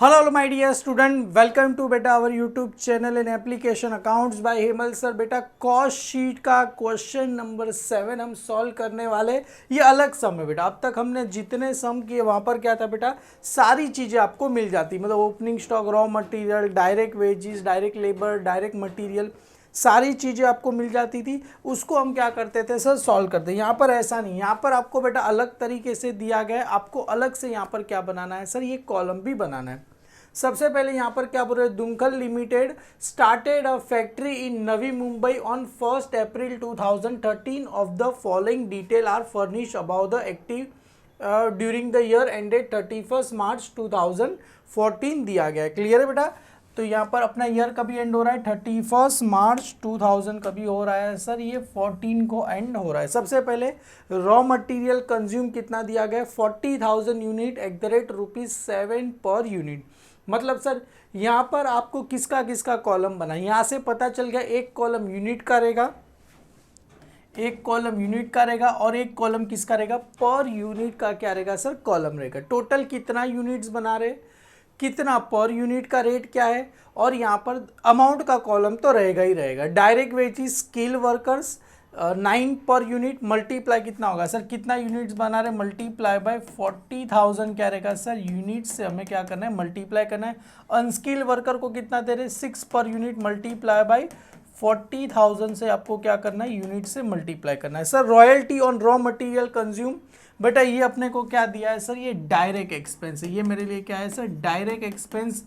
Hello my dear student, welcome to बेटा our YouTube channel in application accounts by Hemal sir. बेटा cost sheet का question number 7 हम solve करने वाले। ये अलग सम है बेटा। अब तक हमने जितने सम किए वहाँ पर क्या था बेटा, सारी चीज़ें आपको मिल जाती, मतलब opening stock, raw material, direct wages, direct labour, direct material, सारी चीज़ें आपको मिल जाती थी। उसको हम क्या करते थे सर, सॉल्व करते। यहाँ पर ऐसा नहीं, यहाँ पर आपको बेटा अलग तरीके से दिया गया है। आपको अलग से यहाँ पर क्या बनाना है सर, ये कॉलम भी बनाना है। सबसे पहले यहाँ पर क्या बोल रहे हैं, Dunkel limited started a factory in Navi Mumbai on 1 April 2013 of the following detail are furnish about the active during the year ended 31 March 2014 दिया गया है। क्लियर है बेटा। तो यहाँ पर अपना ईयर कभी एंड हो रहा है 31 मार्च 2000 कभी हो रहा है सर, ये 14 को एंड हो रहा है। सबसे पहले रॉ मटेरियल कंज्यूम कितना दिया गया है, 40,000 unit at the rate ₹7 per unit. मतलब सर यहाँ पर आपको किसका किसका कॉलम बना, यहाँ से पता चल गया। एक कॉलम यूनिट का रहेगा, एक कॉलम यूनिट का रहेगा और एक कॉलम किसका रहेगा, पर यूनिट का क्या रहेगा सर, कॉलम रहेगा। टोटल कितना यूनिट्स बना रहे, कितना पर यूनिट का रेट क्या है, और यहाँ पर अमाउंट का कॉलम तो रहेगा ही रहेगा। Direct wages, skill workers 9 per unit, multiply कितना होगा सर, कितना यूनिट्स बना रहे, मल्टीप्लाई बाय 40,000 क्या रहेगा सर, यूनिट्स से हमें क्या करना है, मल्टीप्लाई करना है। अनस्किल वर्कर को कितना दे रहे, 6 पर यूनिट, मल्टीप्लाई बाय 40,000 से आपको क्या करना है, यूनिट से मल्टीप्लाई करना है। Sir royalty on raw material consume, बेटा ये अपने को क्या दिया है सर, ये डायरेक्ट एक्सपेंस है। ये मेरे लिए क्या है sir, direct expense.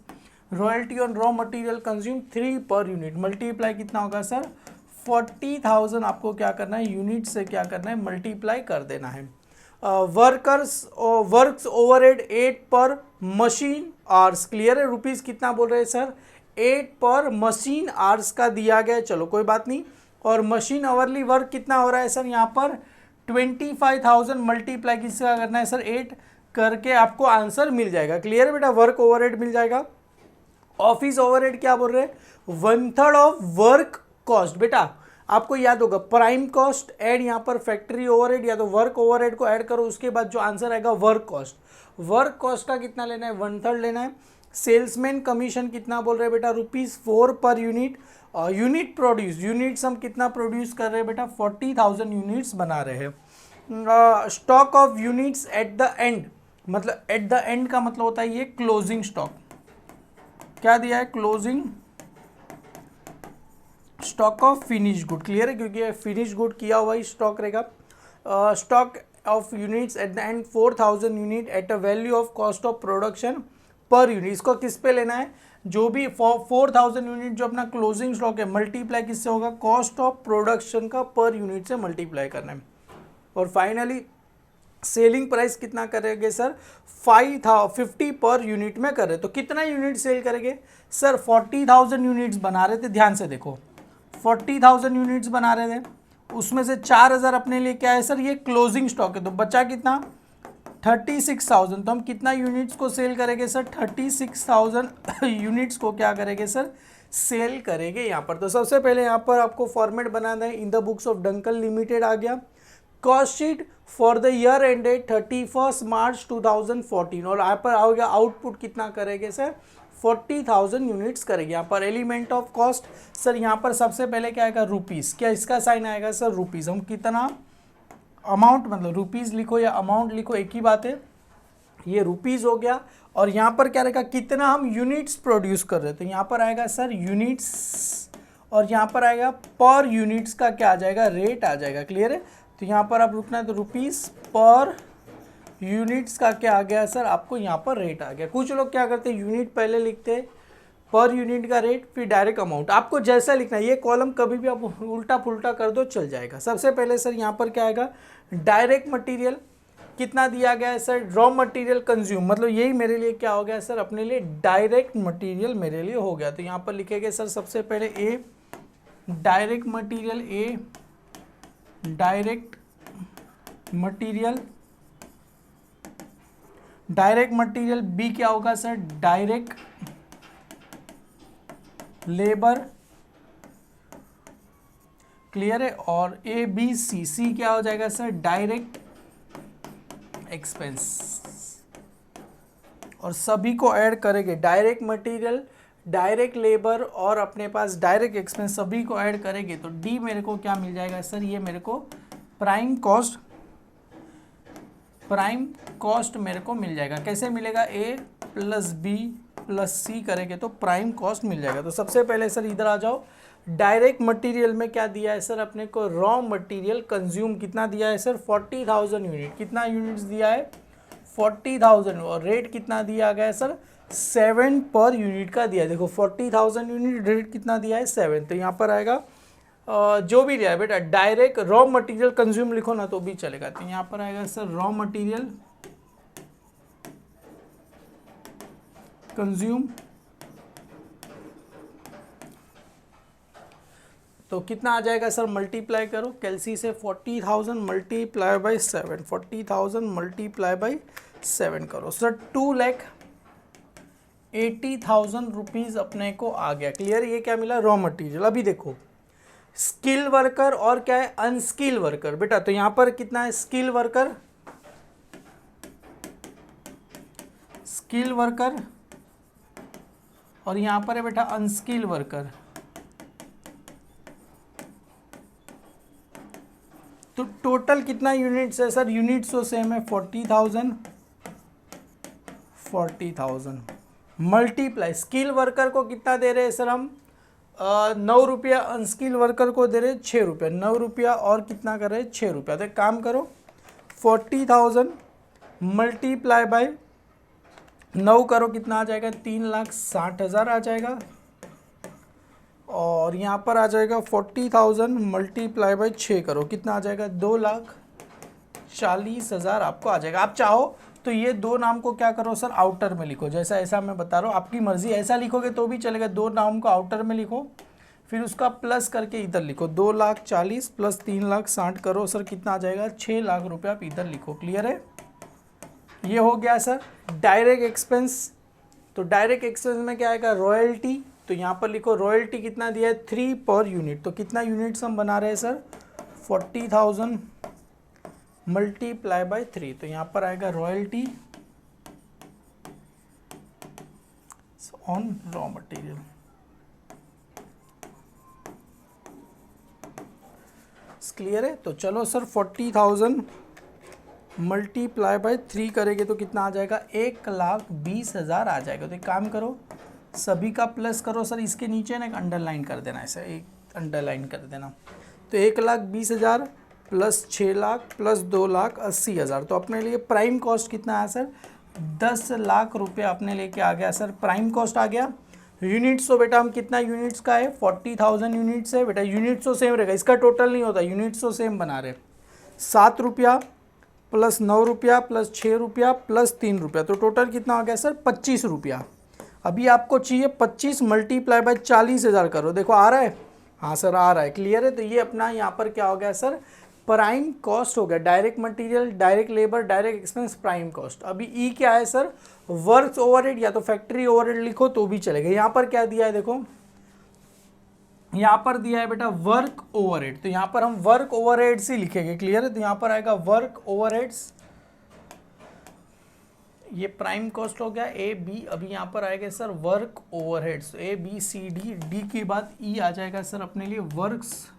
Royalty on raw material consume 3 per unit, multiply कितना होगा सर, 40,000 आपको क्या करना है, यूनिट से क्या करना है, मल्टीप्लाई कर देना है। वर्क्स ओवरहेड 8 पर मशीन आवर्स। क्लियर है। रुपीस कितना बोल रहे हैं सर, 8 पर मशीन आवर्स का दिया गया है। चलो कोई बात नहीं। और मशीन आवरली वर्क कितना हो रहा है सर, यहाँ पर 25,000 मल्टीप्लाई किसका करना है सर, 8 करके आपको आंसर मिल जाएगा। क्लियर है बेटा। वर्क ओवरहेड मिल जाएगा। ऑफिस ओवरहेड क्या बोल रहे हैं, 1/3 ऑफ वर्क कॉस्ट। बेटा आपको याद होगा, प्राइम कॉस्ट ऐड यहाँ पर फैक्ट्री ओवरहेड या तो वर्क ओवरहेड को ऐड करो, उसके बाद जो आंसर आएगा वर्क कॉस्ट। वर्क कॉस्ट का कितना लेना है, 1/3 लेना है। सेल्समैन कमीशन कितना बोल रहे हैं बेटा, ₹4 per unit. Unit produce, units हम कितना प्रोड्यूस कर रहे हैं बेटा, 40,000 यूनिट्स बना रहे हैं। Stock of units at the end, मतलब एट द एंड का मतलब होता है ये क्लोजिंग स्टॉक। क्या दिया है, closing stock of finish good. Clear है, क्योंकि फिनिश गुड किया हुआ ही स्टॉक रहेगा। Stock of units at the end 4,000 unit at a value of cost of production per unit. इसको किस पे लेना है, जो भी 4,000 यूनिट जो अपना क्लोजिंग स्टॉक है, मल्टीप्लाई किससे होगा, कॉस्ट ऑफ प्रोडक्शन का पर यूनिट से मल्टीप्लाई करना है। और फाइनली सेलिंग प्राइस कितना करेंगे सर, 50 पर यूनिट में कर रहे, तो कितना यूनिट सेल करेंगे सर, 40,000 यूनिट्स बना रहे थे। ध्यान से देखो, 40,000 यूनिट्स बना रहे थे, उसमें से 4,000 अपने लिए क्या है सर, ये क्लोजिंग स्टॉक है, तो बचा कितना, 36,000। तो हम कितना यूनिट्स को सेल करेंगे सर, 36,000 यूनिट्स को क्या करेंगे सर, सेल करेंगे यहाँ पर। तो सबसे पहले यहाँ पर आपको फॉर्मेट बनाना है, in the books of Dunkel limited आ गया। Cost sheet for the year ended 31 March 2014, और यहाँ पर आओगे आउटपुट कितना करेंगे सर, 40,000 यूनिट्स करेंगे। यहाँ पर एलिमेंट ऑफ कॉस्ट सर, यहाँ पर सबसे पहले क्या आएगा, रुपीज़। क्या इसका साइन आएगा सर, रुपीज़। हम कितना अमाउंट, मतलब रुपीज़ लिखो या अमाउंट लिखो एक ही बात है, ये रुपीज़ हो गया। और यहाँ पर क्या रहेगा, कितना हम यूनिट्स प्रोड्यूस कर रहे हैं, तो यहाँ पर आएगा सर यूनिट्स, और यहाँ पर आएगा पर यूनिट्स का क्या आ जाएगा, रेट आ जाएगा। क्लियर है। तो यहाँ पर आप रुकना है, तो रुपीज़ पर यूनिट्स का क्या आ गया सर, आपको यहाँ पर रेट आ गया। कुछ लोग क्या करते हैं, यूनिट पहले लिखते हैं, पर यूनिट का रेट, फिर डायरेक्ट अमाउंट। आपको जैसा लिखना है, ये कॉलम कभी भी आप उल्टा पुल्टा कर दो चल जाएगा। सबसे पहले सर यहाँ पर क्या आएगा, डायरेक्ट मटेरियल कितना दिया गया है सर, रॉ मटेरियल कंज्यूम, मतलब यही मेरे लिए क्या हो गया सर, अपने लिए डायरेक्ट मटेरियल मेरे लिए हो गया। तो यहाँ पर लिखेंगे सर सबसे पहले A direct material, A direct material, direct material, B क्या होगा सर, डायरेक्ट लेबर। क्लियर है। और ए बी सी, सी क्या हो जाएगा सर, डायरेक्ट एक्सपेंस। और सभी को ऐड करेंगे, डायरेक्ट मटेरियल, डायरेक्ट लेबर और अपने पास डायरेक्ट एक्सपेंस सभी को ऐड करेंगे तो डी मेरे को क्या मिल जाएगा सर, ये मेरे को प्राइम कॉस्ट मेरे को मिल जाएगा। कैसे मिलेगा, ए प्लस बी प्लस सी करेंगे तो प्राइम कॉस्ट मिल जाएगा। तो सबसे पहले सर इधर आ जाओ, डायरेक्ट मटेरियल में क्या दिया है सर अपने को, रॉ मटेरियल कंज्यूम कितना दिया है सर 40,000 यूनिट, कितना यूनिट्स दिया है 40,000 और रेट कितना दिया गया है सर 7 पर यूनिट का दिया है। देखो 40,000 यूनिट, रेट कितना दिया है 7, तो यहाँ पर आएगा जो भी दिया है बेटा, डायरेक्ट रॉ मटेरियल कंज्यूम लिखो ना तो भी चलेगा। तो यहाँ पर आएगा सर रॉ मटेरियल कंज्यूम, तो कितना आ जाएगा सर, मल्टीप्लाई करो कैलसी से 40,000 मल्टीप्लाई बाई 7, 40,000 मल्टीप्लाई बाई 7 करो सर 2,80,000 रुपीज़ अपने को आ गया। क्लियर, ये क्या मिला, रॉ मटेरियल। अभी देखो स्किल वर्कर और क्या है अनस्किल वर्कर बेटा, तो यहाँ पर कितना है स्किल वर्कर और यहाँ पर है बेटा अनस्किल वर्कर। तो टोटल कितना यूनिट्स है सर, यूनिट्स तो सेम है 40,000 मल्टीप्लाई, स्किल वर्कर को कितना दे रहे हैं सर हम 9 रुपया, अनस्किल वर्कर को दे रहे 6 रुपया, 9 रुपया और कितना कर रहे हैं 6 रुपया। तो एक काम करो 40,000 मल्टीप्लाई बाय 9 करो, कितना आ जाएगा 3,60,000 आ जाएगा। और यहाँ पर आ जाएगा 40,000 मल्टीप्लाई बाई 6 करो, कितना आ जाएगा 2,40,000 आपको आ जाएगा। आप चाहो तो ये दो नाम को क्या करो सर आउटर में लिखो, जैसा ऐसा मैं बता रहा हूँ, आपकी मर्जी, ऐसा लिखोगे तो भी चलेगा, दो नाम को आउटर में लिखो फिर उसका प्लस करके इधर लिखो, 2,40,000 प्लस 3,60,000 करो सर, कितना आ जाएगा 6 लाख रुपये आप इधर लिखो। क्लियर है, ये हो गया सर डायरेक्ट एक्सपेंस। तो डायरेक्ट एक्सपेंस में क्या आएगा रॉयल्टी, तो यहाँ पर लिखो रॉयल्टी कितना दिया है 3 पर यूनिट, तो कितना यूनिट्स हम बना रहे हैं सर 40,000 मल्टीप्लाई बाय 3, तो यहाँ पर आएगा royalty on raw material. Clear है, तो चलो सर 40,000 मल्टीप्लाई बाय 3 करेंगे तो कितना आ जाएगा 1,20,000 आ जाएगा। तो एक काम करो सभी का प्लस करो सर, इसके नीचे ना एक अंडरलाइन कर देना, ऐसे एक अंडरलाइन कर देना। तो 1,20,000 प्लस 6 लाख प्लस 2,80,000, तो अपने लिए प्राइम कॉस्ट कितना आया सर 10 लाख रुपये अपने लेके आ गया सर, प्राइम कॉस्ट आ गया। यूनिट्स तो बेटा हम कितना यूनिट्स का है 40,000 यूनिट्स है बेटा, यूनिट्स तो सेम रहेगा, इसका टोटल नहीं होता, यूनिट्स तो सेम बना रहे 7 रुपया प्लस 9 रुपया प्लस 6 रुपया प्लस 3 रुपया, तो टोटल कितना हो गया सर 25 रुपया। अभी आपको चाहिए 25 मल्टीप्लाई बाय 40,000 करो, देखो आ रहा है, हाँ सर आ रहा है। क्लियर है, तो ये अपना यहाँ पर क्या हो गया सर प्राइम कॉस्ट हो गया, direct material, direct labour, direct expense, prime cost. अभी ई क्या है सर वर्क्स ओवरहेड या तो फैक्ट्री ओवरहेड लिखो तो भी चलेगा। यहाँ पर क्या दिया है देखो, यहाँ पर दिया है बेटा वर्क ओवरहेड, तो यहाँ पर हम वर्क ओवरहेड्स ही लिखेंगे। क्लियर है, तो यहाँ पर आएगा वर्क ओवरहेड्स, ये प्राइम कॉस्ट हो गया ए बी। अभी यहाँ पर आएगा sir work overheads, A B C D, D के बाद ई आ जाएगा सर अपने लिए वर्क्स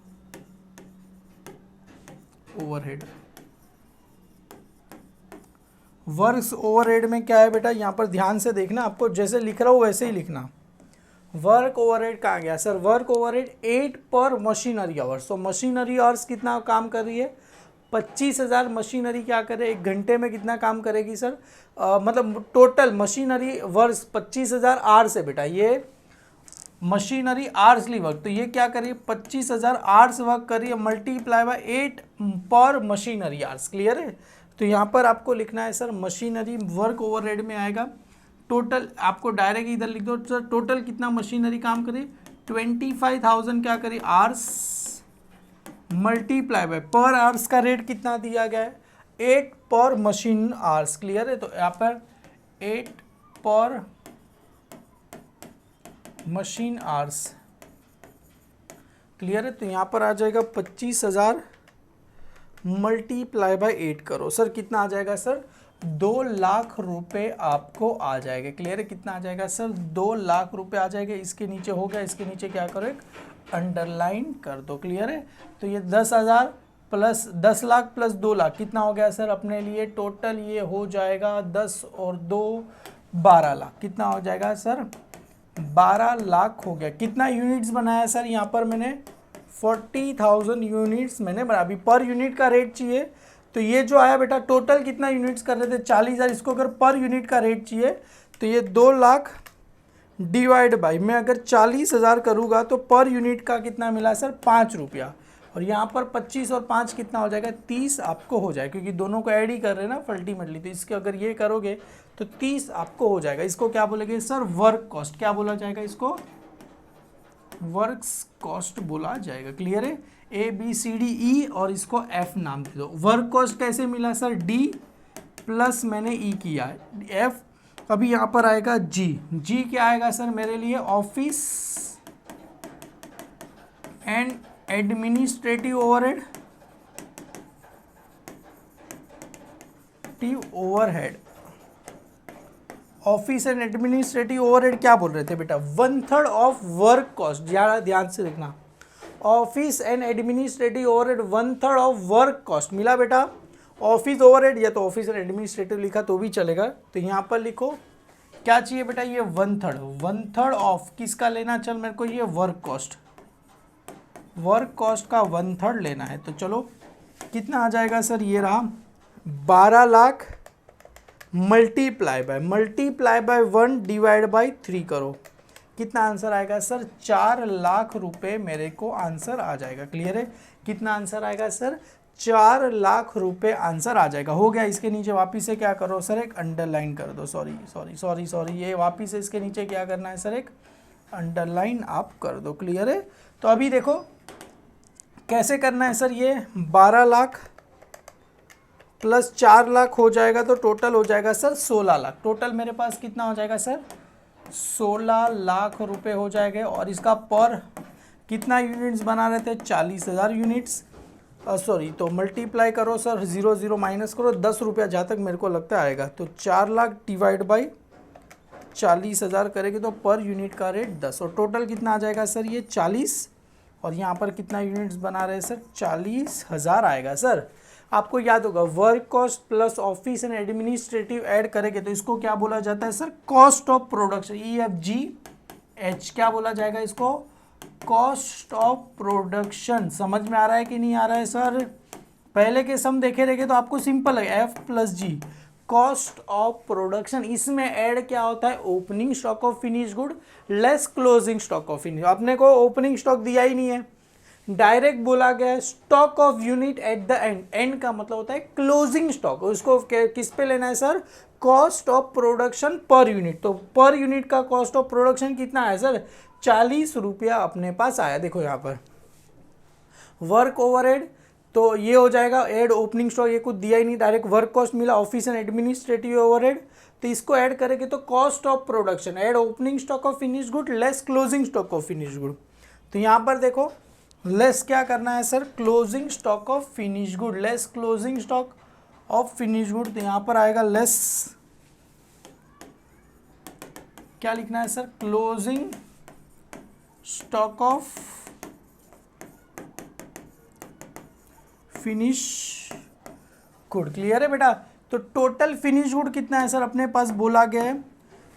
ओवरहेड। वर्क्स ओवरहेड में क्या है बेटा, यहाँ पर ध्यान से देखना, आपको जैसे लिख रहा हूँ वैसे ही लिखना। वर्क ओवरहेड कहाँ गया सर, वर्क ओवरहेड 8 पर मशीनरी आवर्स, तो मशीनरी आवर्स कितना काम कर रही है 25,000 मशीनरी क्या करे 1 घंटे में कितना काम करेगी सर, मतलब टोटल मशीनरी वर्स 25,000 आवर्स है बेटा, ये मशीनरी आवर्सली वर्क, तो ये क्या करिए 25,000 आवर्स वर्क करिए मल्टीप्लाई बाय 8 पर मशीनरी आवर्स। क्लियर है, तो यहाँ पर आपको लिखना है सर मशीनरी वर्क ओवरहेड में आएगा टोटल, आपको डायरेक्ट इधर लिख दो सर टोटल कितना मशीनरी काम करे 25,000 क्या करिए आवर्स मल्टीप्लाई बाय पर आवर्स का रेट कितना दिया गया है 8 पर मशीन आवर्स। क्लियर है, तो यहाँ पर 8 पर मशीन आवर्स। क्लियर है, तो यहाँ पर आ जाएगा 25,000 मल्टीप्लाई बाय 8 करो सर, कितना आ जाएगा सर 2 लाख रुपए आपको आ जाएगा। क्लियर है? कितना आ जाएगा सर? 2 लाख रुपए आ जाएगा। इसके नीचे हो गया, इसके नीचे क्या करो, एक अंडरलाइन कर दो। क्लियर है? तो ये 10,000 प्लस 10 लाख प्लस 2 लाख कितना हो गया सर अपने लिए? टोटल ये हो जाएगा 10 और 2 12 लाख। कितना हो जाएगा सर? 12 लाख हो गया। कितना यूनिट्स बनाया सर? यहाँ पर मैंने 40,000 यूनिट्स मैंने बना। अभी पर यूनिट का रेट चाहिए, तो ये जो आया बेटा टोटल कितना यूनिट्स कर रहे थे? 40,000। इसको अगर पर यूनिट का रेट चाहिए तो ये 2 लाख डिवाइड बाई, मैं अगर 40,000 करूँगा तो पर यूनिट का कितना मिला सर? 5 रुपया। और यहाँ पर 25 और 5 कितना हो जाएगा? 30 आपको हो जाएगा, क्योंकि दोनों को ऐड ही कर रहे हैं ना अल्टीमेटली। तो इसके अगर ये करोगे तो 30 आपको हो जाएगा। इसको क्या बोलेंगे सर? Work cost. क्या बोला जाएगा इसको? वर्क्स कॉस्ट बोला जाएगा। क्लियर है? ए बी सी डी ई और इसको एफ नाम दे दो। वर्क कॉस्ट कैसे मिला सर? डी प्लस मैंने ई किया, एफ अभी यहाँ पर आएगा जी। जी क्या आएगा सर मेरे लिए? Office and administrative overhead, overhead. Office and administrative overhead क्या बोल रहे थे बेटा? 1/3 ऑफ वर्क कॉस्ट। ध्यान से देखना, office and administrative overhead 1/3 of work cost मिला बेटा। ऑफिस ओवरहेड या तो ऑफिस एंड एडमिनिस्ट्रेटिव लिखा तो भी चलेगा। तो यहाँ पर लिखो क्या चाहिए बेटा? ये 1/3 ऑफ किसका लेना? चल मेरे को ये वर्क कॉस्ट का 1/3 लेना है। तो चलो कितना आ जाएगा सर? ये रहा 12 lakh multiply by 1 divide by 3 करो। कितना आंसर आएगा सर? 4 लाख रुपए मेरे को आंसर आ जाएगा। क्लियर है? कितना आंसर आएगा सर? 4 लाख रुपए आंसर आ जाएगा। हो गया। इसके नीचे वापिस से क्या करो सर? एक अंडरलाइन कर दो। सॉरी, ये वापिस से इसके नीचे क्या करना है सर? एक अंडरलाइन आप कर दो। क्लियर है? तो अभी देखो कैसे करना है सर। ये 12 लाख प्लस 4 लाख हो जाएगा तो टोटल हो जाएगा सर 16 लाख। टोटल मेरे पास कितना हो जाएगा सर? 16 लाख रुपए हो जाएगा। और इसका पर कितना यूनिट्स बना रहे थे? 40,000 यूनिट्स। सॉरी, तो मल्टीप्लाई करो सर, 0 0 माइनस करो, 10 रुपया जहाँ तक मेरे को लगता है आएगा। तो 4 लाख डिवाइड बाई 40,000 करेंगे तो पर यूनिट का रेट 10। और टोटल कितना आ जाएगा सर? ये 40। और यहाँ पर कितना यूनिट्स बना रहे हैं सर? 40,000 आएगा सर। आपको याद होगा work cost plus office and administrative add करेंगे तो इसको क्या बोला जाता है sir? Cost of production. EFGH क्या बोला जाएगा इसको? Cost of production. समझ में आ रहा है कि नहीं आ रहा है सर? पहले के सम देखे रहेंगे तो आपको सिंपल है, F plus G, cost of production. इसमें ऐड क्या होता है? Opening stock of finish good less closing stock of finish. अपने को ओपनिंग स्टॉक दिया ही नहीं है, डायरेक्ट बोला गया है stock of unit at the end. And का मतलब होता है क्लोजिंग स्टॉक। उसको किस पे लेना है sir? Cost of production per unit. तो पर यूनिट का कॉस्ट ऑफ प्रोडक्शन कितना है सर? 40 रुपया अपने पास आया। देखो यहाँ पर वर्क ओवरहेड तो ये हो जाएगा एड ओपनिंग स्टॉक, ये कुछ दिया ही नहीं, डायरेक्ट वर्क कॉस्ट मिला। ऑफिस एंड एडमिनिस्ट्रेटिव ओवरहेड तो इसको ऐड करेंगे तो cost of production add opening stock of finish good less closing stock of finish good. तो यहाँ पर देखो लेस क्या करना है sir? Closing stock of finish good, less closing stock of finish good. तो यहाँ पर आएगा लेस, क्या लिखना है sir? Closing stock of finish good. Clear है बेटा? तो टोटल फिनिश गुड कितना है सर अपने पास? बोला गया है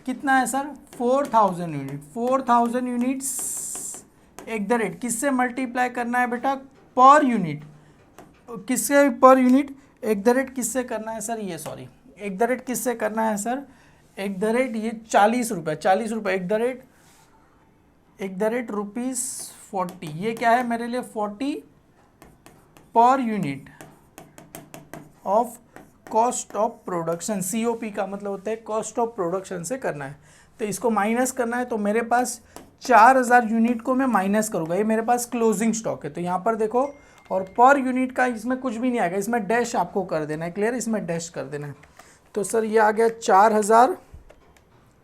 कितना है sir? 4,000 unit. 4,000 units at the rate किससे मल्टीप्लाई करना है बेटा? Per unit. किससे per unit? At the rate किससे करना है सर? ये सॉरी, एट द रेट किससे करना है सर? एट द रेट ये 40 रुपये, 40 रुपये एट द रेट रुपीज़ 40। ये क्या है मेरे लिए? 40 per unit of cost of production. COP का मतलब होता है कॉस्ट ऑफ प्रोडक्शन से करना है। तो इसको माइनस करना है तो मेरे पास 4,000 यूनिट को मैं माइनस करूँगा। ये मेरे पास क्लोजिंग स्टॉक है। तो यहाँ पर देखो और पर यूनिट का इसमें कुछ भी नहीं आएगा, इसमें डैश आपको कर देना है। क्लियर? इसमें डैश कर देना है। तो सर ये आ गया 4,000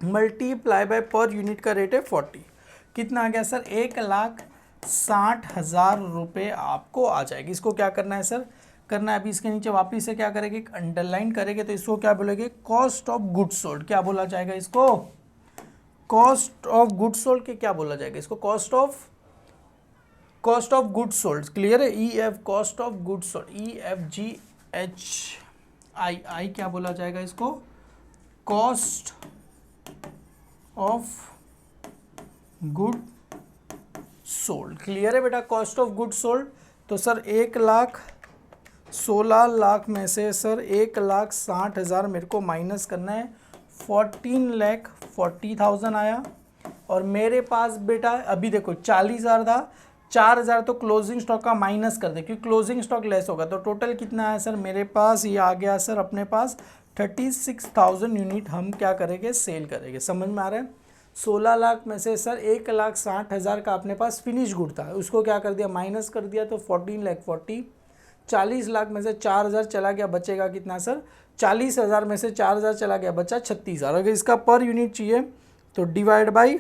मल्टीप्लाई बाय पर यूनिट का रेट है 40। कितना आ गया सर? 1,60,000 रुपये आपको आ जाएगी। इसको क्या करना है सर? करना है। अभी इसके नीचे वापिस से क्या करेंगे, एक अंडरलाइन करेंगे, तो इसको क्या बोलेंगे, कॉस्ट ऑफ गुड्स सोल्ड। क्या बोला जाएगा इसको, कॉस्ट ऑफ गुड्स सोल्ड के क्या बोला जाएगा इसको, cost of goods sold. Clear है, E F, cost of goods sold, EFGHI क्या बोला जाएगा इसको, cost of good sold. Clear है बेटा, कॉस्ट ऑफ गुड सोल्ड। तो सर 1,16,00,000 में से सर 1,60,000 मेरे को माइनस करना है, 14,40,000 आया। और मेरे पास बेटा अभी देखो 40,000 था, 4,000 तो क्लोजिंग स्टॉक का माइनस कर दे क्योंकि क्लोजिंग स्टॉक लेस होगा, तो टोटल कितना है सर मेरे पास, ये आ गया सर अपने पास 36,000 यूनिट हम क्या करेंगे, सेल करेंगे। समझ में आ रहा है। 16 लाख में से सर 1,60,000 का अपने पास फिनिश गुड था, उसको क्या कर दिया, माइनस कर दिया, तो 14,40,000। 40 लाख में से 4,000 चला गया, बचेगा कितना सर, 40,000 में से 4,000 चला गया, बचा 36,000। अगर इसका पर यूनिट चाहिए तो डिवाइड बाई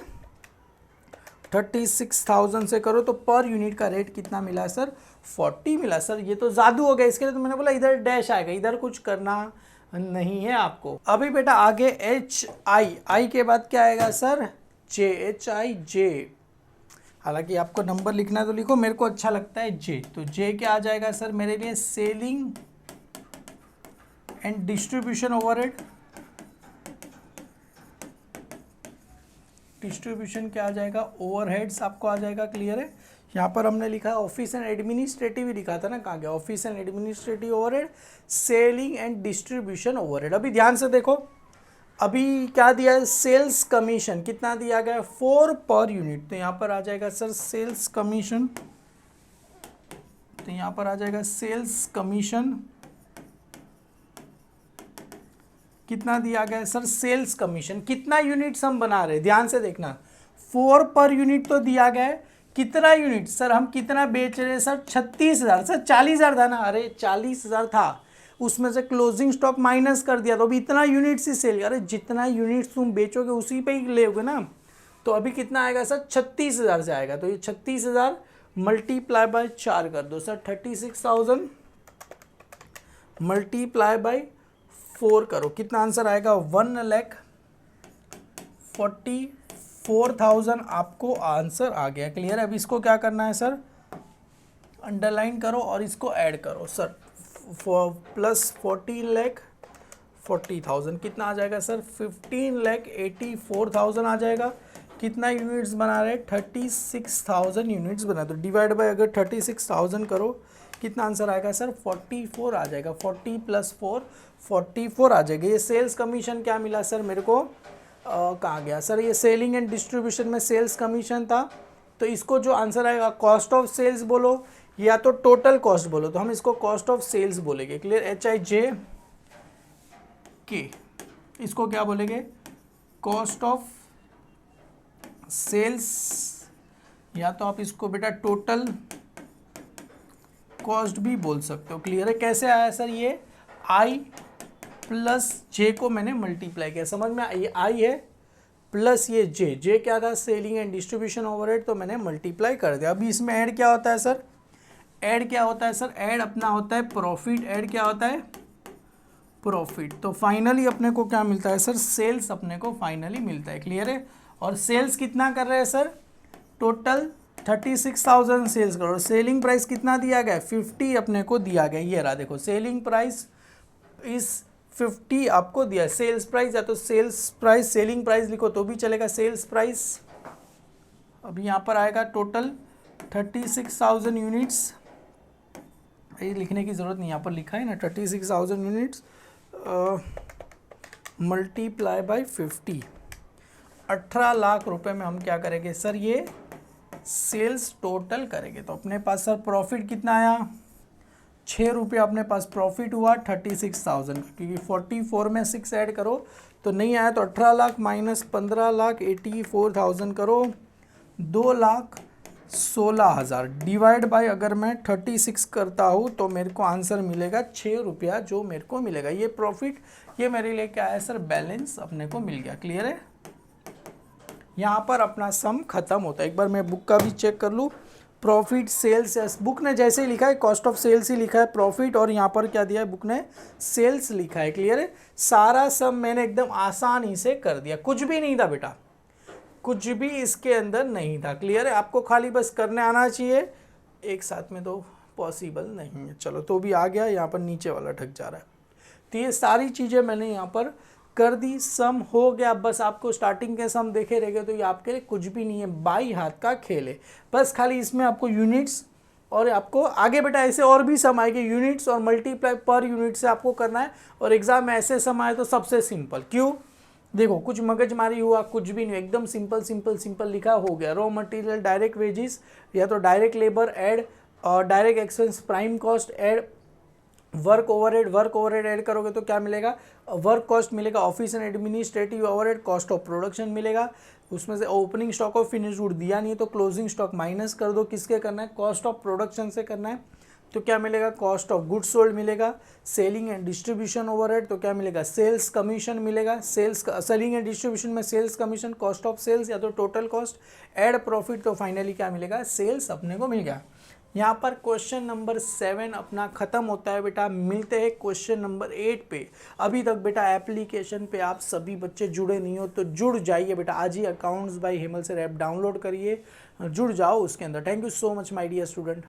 36,000 से करो, तो पर यूनिट का रेट कितना मिला सर, 40 मिला। सर ये तो जादू हो गया, इसके लिए तो मैंने बोला इधर डैश आएगा, इधर कुछ करना नहीं है आपको। अभी बेटा आगे HI के बाद क्या आएगा सर, HIJ। हालांकि आपको नंबर लिखना है तो लिखो, मेरे को अच्छा लगता है J। तो J क्या आ जाएगा सर मेरे लिए, selling and distribution overhead. Distribution क्या आ जाएगा, ओवरहेड्स आपको आ जाएगा। क्लियर है। यहाँ पर हमने लिखा है ऑफिस एंड एडमिनिस्ट्रेटिव ही लिखा था ना, कहाँ गया, office and administrative overhead, selling and distribution overhead. अभी ध्यान से देखो, अभी क्या दिया है, सेल्स कमीशन कितना दिया गया है, 4 पर यूनिट। तो यहाँ पर आ जाएगा सर सेल्स कमीशन, तो यहाँ पर आ जाएगा सेल्स कमीशन कितना दिया गया है सर, सेल्स कमीशन। कितना यूनिट्स हम बना रहे हैं, ध्यान से देखना, 4 पर यूनिट तो दिया गया है, कितना यूनिट सर, हम कितना बेच रहे हैं सर, 36,000। सर 40,000 था ना, अरे 40,000 था, उसमें से क्लोजिंग स्टॉक माइनस कर दिया, तो अभी इतना यूनिट्स ही सेल, अरे जितना यूनिट्स तुम बेचोगे उसी पे ही लेोगे ना। तो अभी कितना आएगा सर, 36,000 से आएगा। तो ये 36,000 मल्टीप्लाई बाय 4 कर दो सर, 36,000 मल्टीप्लाई बाय 4 करो, कितना आंसर आएगा, 1,44,000 आपको आंसर आ गया। क्लियर है। अब इसको क्या करना है सर, अंडरलाइन करो और इसको ऐड करो सर, प्लस 14,40,000 कितना आ जाएगा सर, 15,84,000 आ जाएगा। कितना यूनिट्स बना रहे, 36,000 यूनिट्स बना। तो डिवाइड बाय अगर 36,000 करो, कितना आंसर आएगा सर, 44 आ जाएगा। 40 + 4 44 आ जाएगा। ये सेल्स कमीशन क्या मिला सर मेरे को, कहाँ गया सर, ये सेलिंग एंड डिस्ट्रीब्यूशन में सेल्स कमीशन था। तो इसको जो आंसर आएगा, कॉस्ट ऑफ सेल्स बोलो या तो टोटल कॉस्ट बोलो, तो हम इसको कॉस्ट ऑफ सेल्स बोलेंगे। क्लियर, HIJ के, इसको क्या बोलेंगे, कॉस्ट ऑफ सेल्स, या तो आप इसको बेटा टोटल कॉस्ट भी बोल सकते हो। क्लियर है। कैसे आया सर, ये I + J को मैंने मल्टीप्लाई किया, समझ में, ये I है प्लस ये J क्या था, सेलिंग एंड डिस्ट्रीब्यूशन ओवरहेड, तो मैंने मल्टीप्लाई कर दिया। अभी इसमें ऐड क्या होता है सर, ऐड क्या होता है सर, ऐड अपना होता है प्रॉफिट, ऐड क्या होता है, प्रॉफिट। तो फाइनली अपने को क्या मिलता है सर, सेल्स अपने को फाइनली मिलता है। क्लियर है। और सेल्स कितना कर रहे हैं सर, टोटल 36,000 सेल्स करो। सेलिंग प्राइस कितना दिया गया, 50 अपने को दिया गया। ये रहा देखो, सेलिंग प्राइस इस 50 आपको दिया। सेल्स प्राइस, या तो सेल्स प्राइस सेलिंग प्राइस लिखो तो भी चलेगा, सेल्स प्राइस। अभी यहाँ पर आएगा टोटल 36,000 यूनिट्स, ये लिखने की ज़रूरत नहीं, यहाँ पर लिखा है ना 36,000 यूनिट्स मल्टीप्लाई बाय 50, 18 लाख रुपए में हम क्या करेंगे सर, ये सेल्स टोटल करेंगे। तो अपने पास सर प्रॉफिट कितना आया, 6 रुपये अपने पास प्रॉफिट हुआ 36,000 का, क्योंकि 44 में 6 ऐड करो तो नहीं आया, तो 18 लाख माइनस 15,84,000 करो, 2,16,000 डिवाइड बाय अगर मैं 36 करता हूँ तो मेरे को आंसर मिलेगा 6 रुपया जो मेरे को मिलेगा। ये प्रॉफिट, ये मेरे लिए क्या है सर, बैलेंस अपने को मिल गया। क्लियर है। यहाँ पर अपना सम खत्म होता है। एक बार मैं बुक का भी चेक कर लूँ, प्रॉफिट सेल्स, यस बुक ने जैसे ही लिखा है कॉस्ट ऑफ सेल्स ही लिखा है प्रॉफिट, और यहाँ पर क्या दिया है बुक ने सेल्स लिखा है। क्लियर है, सारा सब मैंने एकदम आसानी से कर दिया, कुछ भी नहीं था बेटा, कुछ भी इसके अंदर नहीं था। क्लियर है, आपको खाली बस करने आना चाहिए, एक साथ में तो पॉसिबल नहीं है। चलो तो भी आ गया, यहाँ पर नीचे वाला ढक जा रहा है। तो ये सारी चीज़ें मैंने यहाँ पर कर दी, सम हो गया। बस आपको स्टार्टिंग के सम देखे रह गए तो ये आपके लिए कुछ भी नहीं है, बाई हाथ का खेल है। बस खाली इसमें आपको यूनिट्स और आपको आगे बेटा ऐसे और भी सम आएंगे, यूनिट्स और मल्टीप्लाई पर यूनिट से आपको करना है। और एग्जाम में ऐसे सम आए तो सबसे सिंपल, क्यों देखो कुछ मगजमारी हुआ कुछ भी नहीं, एकदम सिंपल सिंपल सिंपल लिखा, हो गया। रॉ मटेरियल डायरेक्ट वेजेस या तो डायरेक्ट लेबर ऐड और direct expense prime cost add, work overhead add करोगे तो क्या मिलेगा, वर्क कॉस्ट मिलेगा, office and administrative overhead, cost of production मिलेगा। उसमें से opening stock of finish good दिया नहीं है तो क्लोजिंग स्टॉक माइनस कर दो, किसके करना है, कॉस्ट ऑफ प्रोडक्शन से करना है, तो क्या मिलेगा, कॉस्ट ऑफ गुड्स सोल्ड मिलेगा। सेलिंग एंड डिस्ट्रीब्यूशन ओवरहेड तो क्या मिलेगा, सेल्स कमीशन मिलेगा। सेलिंग एंड डिस्ट्रीब्यूशन में sales commission, cost of sales या तो टोटल कॉस्ट, ऐड प्रॉफिट तो फाइनली क्या मिलेगा, सेल्स अपने को मिल गया। यहाँ पर क्वेश्चन नंबर 7 अपना खत्म होता है बेटा। मिलते हैं क्वेश्चन नंबर 8 पे। अभी तक बेटा एप्लीकेशन पे आप सभी बच्चे जुड़े नहीं हो तो जुड़ जाइए बेटा, आज ही accounts by Hemal sir app download करिए, जुड़ जाओ उसके अंदर। Thank you so much my dear student.